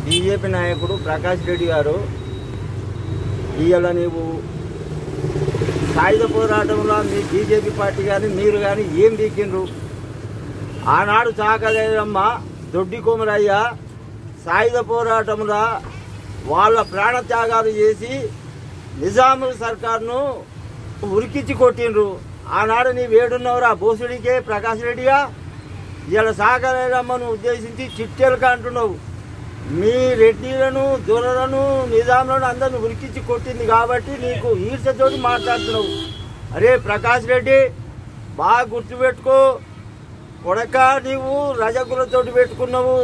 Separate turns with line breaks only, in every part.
BJP నాయకుడు ప్రకాష్ రెడ్డి గారు ఇవాళ నీవు సాయుధ పోరాటంలో మీ బీజేపీ పార్టీ కానీ మీరు కానీ ఏం దిక్కిండ్రు? ఆనాడు చాకలేదమ్మ దొడ్డి కొమరయ్య సాయుధ పోరాటంలో వాళ్ళ ప్రాణత్యాగాలు చేసి నిజాము సర్కార్ను ఉరికించి కొట్టిండ్రు. ఆనాడు నీ వేడున్నవరా బోసుడికే ప్రకాష్ రెడ్డిగా ఇలా సాకలేదమ్మను ఉద్దేశించి చిట్టెలక అంటున్నావు. మీ రెడ్డిలను దొరలను నిజాంలను అందరిని ఉరికించి కొట్టింది కాబట్టి నీకు ఈర్ష్యతోటి మాట్లాడుతున్నావు. అరే ప్రకాష్ రెడ్డి బాగా గుర్తుపెట్టుకో కొడక, నీవు రజకులతోటి పెట్టుకున్నావు.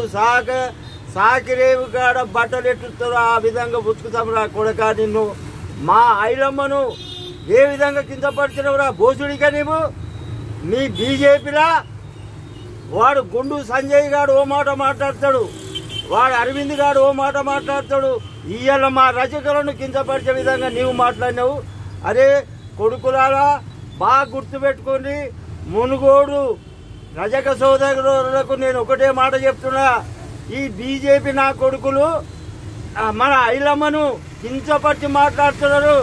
సాకిరేవు కాడ బట్టలు ఎట్టుతారు ఆ విధంగా బుచ్చుకుతామురా కొడక. నిన్ను మా ఐలమ్మను ఏ విధంగా కిందపరిచినవురా బోసుడిగా నీవు. మీ బీజేపీలా వాడు గుండు సంజయ్ గారు ఓ మాట మాట్లాడతాడు, వాడు అరవింద్ గారు ఓ మాట మాట్లాడతాడు. ఇవాళ మా రజకులను కిందపరిచే విధంగా నీవు మాట్లాడినావు. అరే కొడుకులారా బాగా గుర్తుపెట్టుకోండి. మునుగోడు రజక సోదరులకు నేను ఒకటే మాట చెప్తున్నా, ఈ బీజేపీ నా కొడుకులు మన ఐలమ్మను కించపరిచి మాట్లాడుతున్నారు.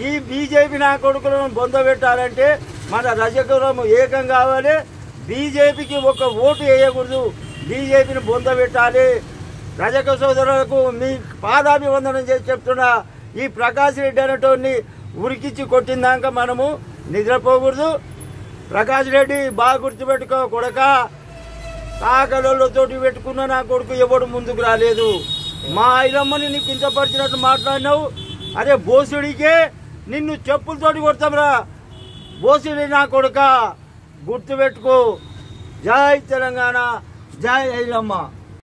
ఈ బీజేపీ నా కొడుకులను బొందబెట్టాలంటే మన రజకులము ఏకం కావాలి. బీజేపీకి ఒక ఓటు వేయకూడదు, బీజేపీని బొందబెట్టాలి. రజక సోదరులకు మీ పాదాభివందనం చేసి చెప్తున్నా, ఈ ప్రకాష్ రెడ్డి అనేటోని ఉరికిచ్చి కొట్టిందాక మనము నిద్రపోకూడదు. ప్రకాష్ రెడ్డి బాగా గుర్తుపెట్టుకో కొడక, తాకలతోటి పెట్టుకున్న నా కొడుకు ఎవడు ముందుకు రాలేదు. మా ఐలమ్మని నీకు కించపరిచినట్టు మాట్లాడినావు. అరే బోసుడికే నిన్ను చెప్పులతోటి కొడతాంరా బోసుడి నా కొడుక, గుర్తుపెట్టుకో. జై తెలంగాణ, జై ఐలమ్మ.